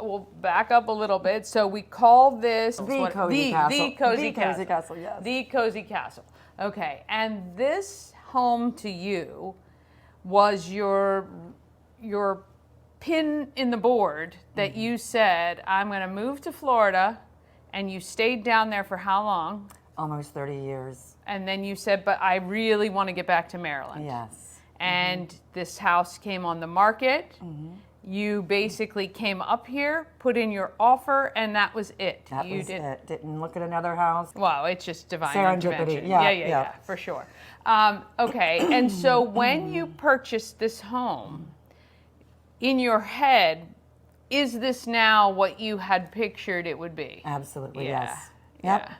we'll back up a little bit. So we call this the Cozy Castle. The Cozy Cozy Castle, yes. The Cozy Castle. Okay, and this home to you was your pin in the board that you said, I'm going to move to Florida. And you stayed down there for how long? Almost 30 years. And then you said, but I really want to get back to Maryland. Yes. And this house came on the market. You basically came up here, put in your offer, and that was it. That was it. Didn't look at another house. Wow, it's just divine Serendipity. intervention. Yeah, For sure. Okay, and so when you purchased this home, in your head, is this now what you had pictured it would be? Absolutely, Yeah. yes. Yep.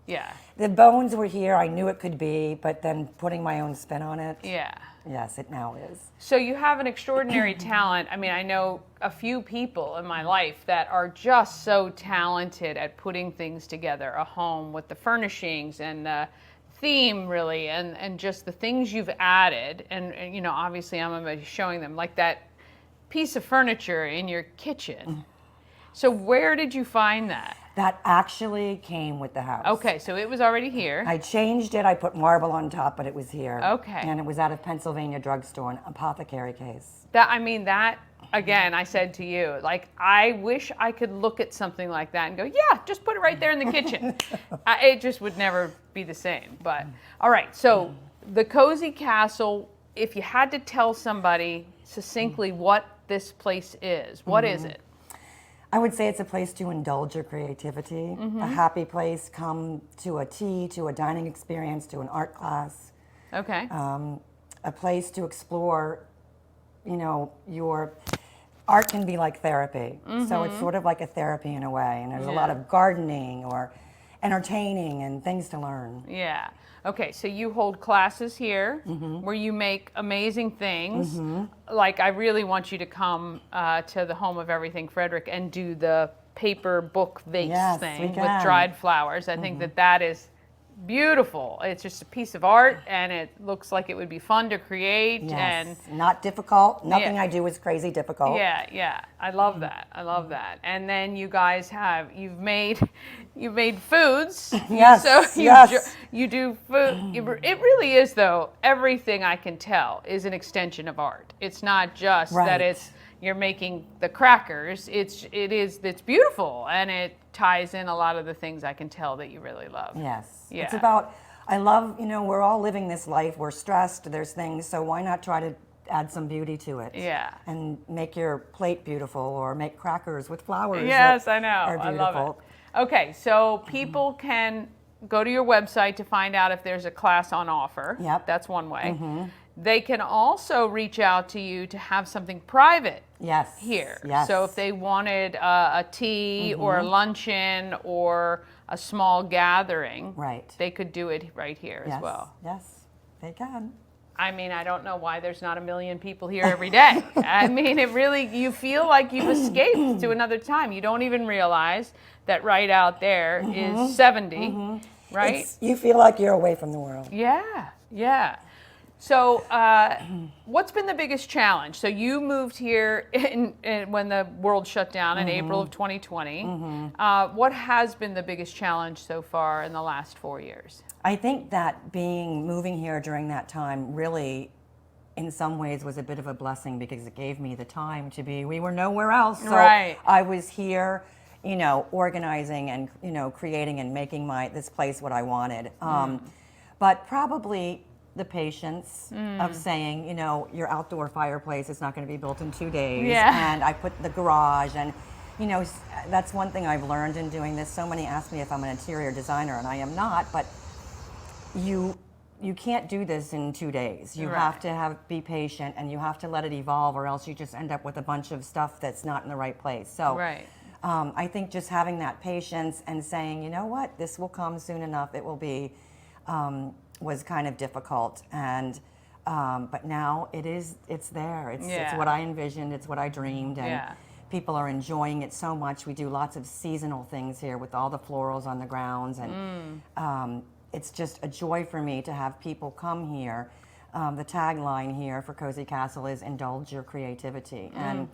Yeah. The bones were here. I knew it could be, but then putting my own spin on it. Yeah. Yes, it now is. So you have an extraordinary talent. I mean, I know a few people in my life that are just so talented at putting things together, a home with the furnishings and the theme really, and just the things you've added. And you know, obviously I'm going to be showing them like that piece of furniture in your kitchen. So where did you find that? That actually came with the house. Okay, so it was already here. I changed it. I put marble on top, but it was here. Okay. And it was out of Pennsylvania drugstore, an apothecary case. That again, I said to you, like, I wish I could look at something like that and go, yeah, just put it right there in the kitchen. It just would never be the same. But all right, so the Cozy Castle, if you had to tell somebody succinctly what this place is, what is it? I would say it's a place to indulge your creativity, a happy place, come to a tea, to a dining experience, to an art class. Okay. A place to explore, your art can be like therapy. So it's sort of like a therapy in a way. And there's a lot of gardening or entertaining and things to learn. Yeah. Okay, so you hold classes here where you make amazing things. Like, I really want you to come to the home of Everything Frederick and do the paper book vase thing with dried flowers. I think that is beautiful. It's just a piece of art, and it looks like it would be fun to create. Yes, and not difficult. Nothing I do is crazy difficult. Yeah. I love that. I love that. And then you guys you've made foods. Yes. So yes. You do food. It really is, though. Everything I can tell is an extension of art. It's not just that you're making the crackers. It's beautiful, and it ties in a lot of the things I can tell that you really love. Yes. Yeah. It's about, I love, we're all living this life. We're stressed. There's things. So why not try to add some beauty to it? Yeah. And make your plate beautiful, or make crackers with flowers. Yes, I know. I love it. Okay, so people can go to your website to find out if there's a class on offer. Yep. That's one way. They can also reach out to you to have something private. Yes. Here. Yes. So if they wanted a tea or a luncheon or a small gathering, they could do it right here as well. Yes, they can. I mean, I don't know why there's not 1 million people here every day. I mean, you feel like you've escaped to another time. You don't even realize that right out there is 70, right? You feel like you're away from the world. Yeah. So what's been the biggest challenge? So you moved here when the world shut down in April of 2020. What has been the biggest challenge so far in the last 4 years? I think that moving here during that time really, in some ways, was a bit of a blessing, because it gave me the time we were nowhere else. So I was here, organizing and, creating and making this place what I wanted. But probably the patience of saying, your outdoor fireplace is not going to be built in 2 days. And I put the garage, and, that's one thing I've learned in doing this. So many ask me if I'm an interior designer, and I am not, but you can't do this in 2 days. You have to be patient, and you have to let it evolve, or else you just end up with a bunch of stuff that's not in the right place. So I think just having that patience and saying, you know what, this will come soon enough, it will be, was kind of difficult. And but now it's there. It's what I envisioned, it's what I dreamed, and people are enjoying it so much. We do lots of seasonal things here with all the florals on the grounds, and it's just a joy for me to have people come here. The tagline here for Cozy Castle is indulge your creativity. And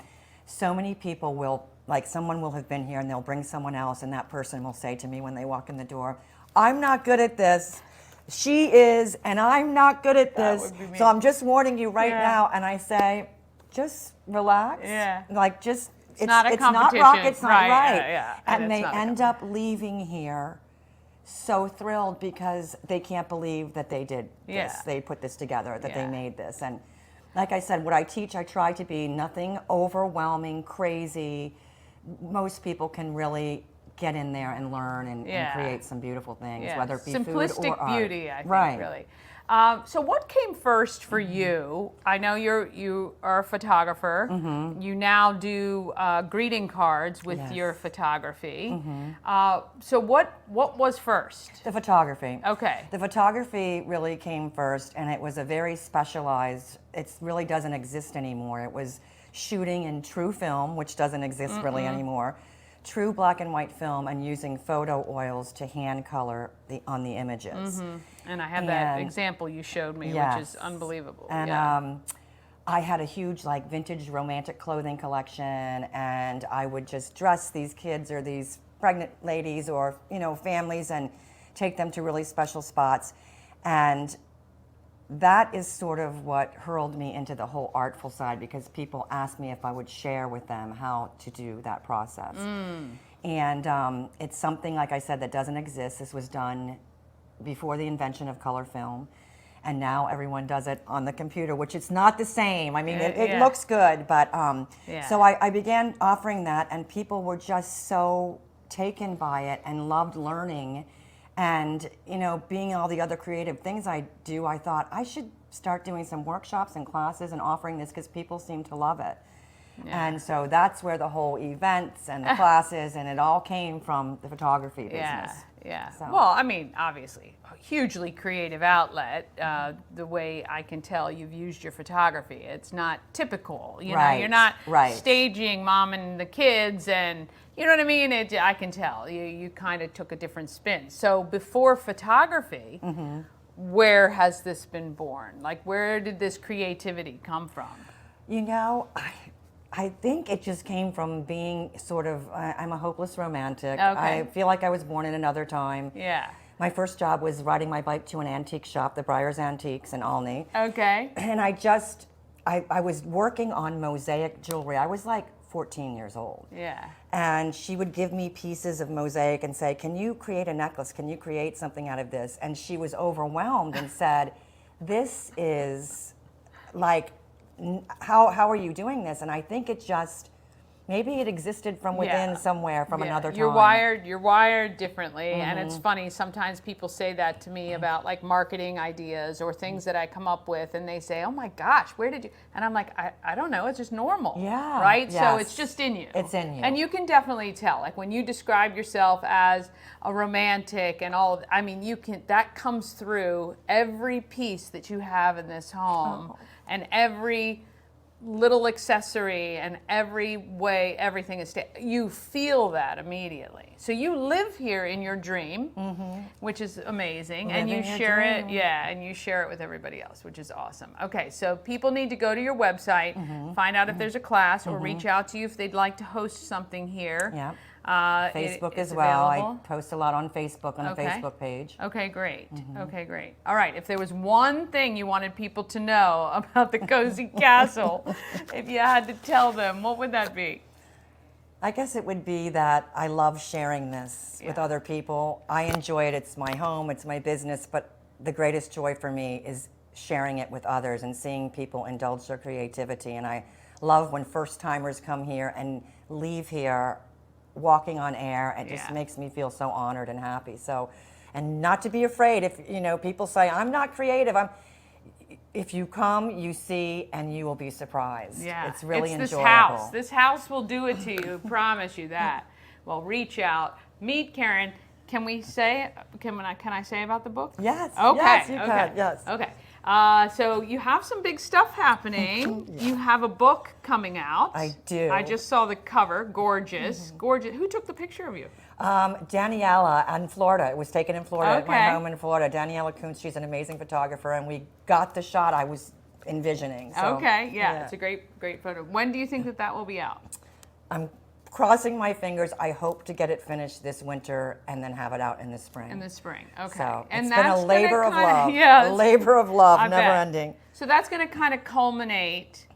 so many people will, like, someone will have been here and they'll bring someone else, and that person will say to me when they walk in the door, I'm not good at this. She is, and I'm not good at this. So I'm just warning you right now. And I say, just relax. Like, just, it's not a competition. Not rocket, it's not right. And they end up leaving here so thrilled, because they can't believe that they did this. They put this together, that they made this. And like I said, what I teach, I try to be nothing overwhelming, crazy. Most people can really get in there and learn and create some beautiful things, whether it be simplistic food or art. beauty, I think, really. So what came first for you? I know you are a photographer. You now do greeting cards with your photography. So what was first? The photography. Okay. The photography really came first, and it was a very specialized, it really doesn't exist anymore. It was shooting in true film, which doesn't exist really anymore. True black and white film, and using photo oils to hand color on the images. And I have that example you showed me, which is unbelievable. And I had a huge like vintage romantic clothing collection, and I would just dress these kids or these pregnant ladies or families and take them to really special spots. And that is sort of what hurled me into the whole artful side, because people asked me if I would share with them how to do that process. And it's something, like I said, that doesn't exist. This was done before the invention of color film. And now everyone does it on the computer, which it's not the same. I mean, it looks good, but so I began offering that, and people were just so taken by it and loved learning. And being all the other creative things I do, I thought I should start doing some workshops and classes and offering this, because people seem to love it. Yeah. And so that's where the whole events and the classes, and it all came from the photography business. Yeah. So. Well, I mean, obviously, a hugely creative outlet. The way I can tell you've used your photography, it's not typical. You know, you're not staging mom and the kids, and you know what I mean. I can tell you kind of took a different spin. So before photography, where has this been born? Like, where did this creativity come from? I think it just came from being sort of, I'm a hopeless romantic. Okay. I feel like I was born in another time. Yeah. My first job was riding my bike to an antique shop, the Briar's Antiques in Olney. Okay. And I was working on mosaic jewelry. I was like 14 years old. Yeah. And she would give me pieces of mosaic and say, can you create a necklace? Can you create something out of this? And she was overwhelmed and said, this is like, how are you doing this? And I think it just, maybe it existed from within somewhere from another time. You're wired differently. And it's funny, sometimes people say that to me about like marketing ideas or things that I come up with, and they say, oh my gosh, where did you, and I'm like, I don't know, it's just normal. Yeah. Right? Yes. So it's just in you. It's in you. And you can definitely tell, like when you describe yourself as a romantic and all of, I mean, that comes through every piece that you have in this home. And every little accessory and every way everything is you feel that immediately. So you live here in your dream, which is amazing. And you share it, and you share it with everybody else, which is awesome. Okay, so people need to go to your website, find out if there's a class, or reach out to you if they'd like to host something here. Yeah. Facebook as well. Available. I post a lot on Facebook, on the Facebook page. Okay, great. Okay, great. All right, if there was one thing you wanted people to know about the Cozy Castle, if you had to tell them, what would that be? I guess it would be that I love sharing this with other people. I enjoy it. It's my home. It's my business. But the greatest joy for me is sharing it with others and seeing people indulge their creativity. And I love when first-timers come here and leave here walking on air. It just makes me feel so honored and happy. So, and not to be afraid if people say I'm not creative. If you come, you see, and you will be surprised. Yeah, it's really it's enjoyable. This house will do it to you. Promise you that. Well, reach out, meet Karen. Can we say? Can I say about the book? Yes. Okay. Yes, you can. Yes. Okay. So you have some big stuff happening. You have a book coming out. I do. I just saw the cover. Gorgeous. Gorgeous. Who took the picture of you? Daniela in Florida. It was taken in Florida, at my Okay. home in Florida. Daniela Kuntz, she's an amazing photographer, and we got the shot I was envisioning. So, Okay. Yeah, it's a great photo. When do you think that will be out? I'm crossing my fingers. I hope to get it finished this winter and then have it out in the spring. In the spring. Okay. So and it's been a labor of love. Yeah, a labor of love, I never bet. ending. So that's going to kind of culminate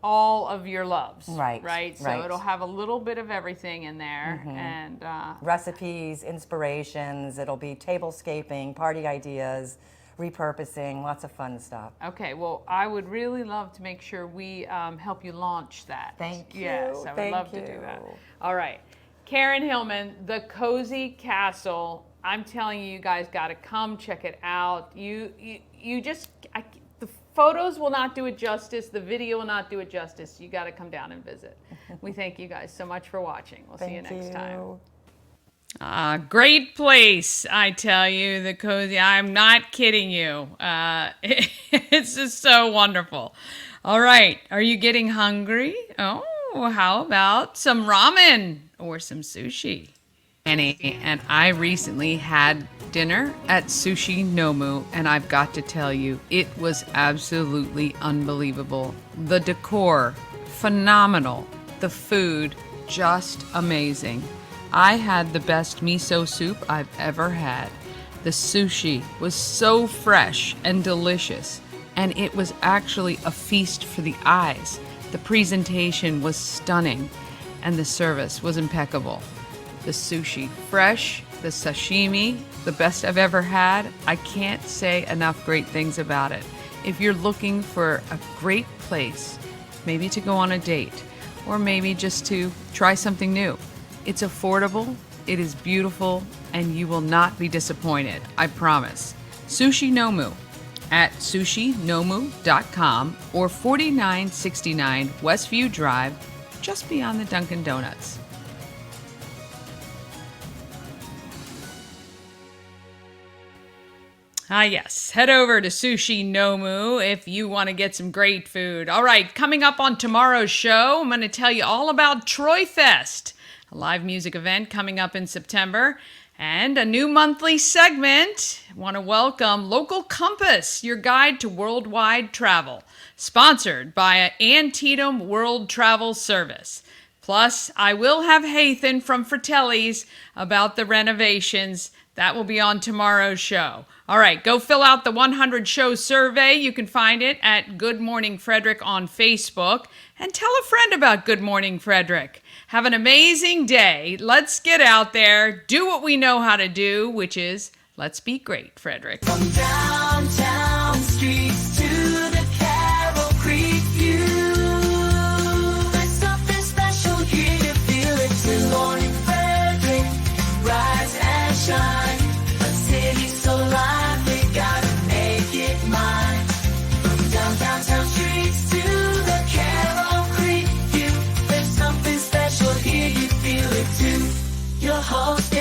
all of your loves. Right. Right. So it'll have a little bit of everything in there, and recipes, inspirations. It'll be tablescaping, party ideas, repurposing, lots of fun stuff. Okay, well, I would really love to make sure we help you launch that. Thank you. Yes, I would love to do you. that. All right. Karen Hillman, The Cozy Castle. I'm telling you, you guys got to come check it out. The photos will not do it justice. The video will not do it justice. You got to come down and visit. We thank you guys so much for watching. We'll see you next time. Great place, I tell you, the Cozy. I'm not kidding you. It's just so wonderful. All right, are you getting hungry? Oh, how about some ramen or some sushi? And I recently had dinner at Sushi Nomu, and I've got to tell you, it was absolutely unbelievable. The decor, phenomenal. The food, just amazing. I had the best miso soup I've ever had. The sushi was so fresh and delicious, and it was actually a feast for the eyes. The presentation was stunning, and the service was impeccable. The sushi, fresh, the sashimi, the best I've ever had. I can't say enough great things about it. If you're looking for a great place, maybe to go on a date, or maybe just to try something new, it's affordable, it is beautiful, and you will not be disappointed, I promise. Sushi Nomu at sushinomu.com or 4969 Westview Drive, just beyond the Dunkin' Donuts. Ah, yes. Head over to Sushi Nomu if you want to get some great food. All right, coming up on tomorrow's show, I'm going to tell you all about Troy Fest, a live music event coming up in September, and a new monthly segment. I want to welcome Local Compass, your guide to worldwide travel, sponsored by Antietam World Travel Service. Plus, I will have Hathan from Fratelli's about the renovations. That will be on tomorrow's show. All right, go fill out the 100 Show survey. You can find it at Good Morning Frederick on Facebook. And tell a friend about Good Morning Frederick. Have an amazing day. Let's get out there, do what we know how to do, which is let's be great, Frederick. From downtown streets to the Carroll Creek view, there's something special here, you feel it. Good morning, Frederick, rise and shine. A city so lively, gotta make it mine. From downtown streets to the Carroll Creek view, there's something special here, you feel it too. Your host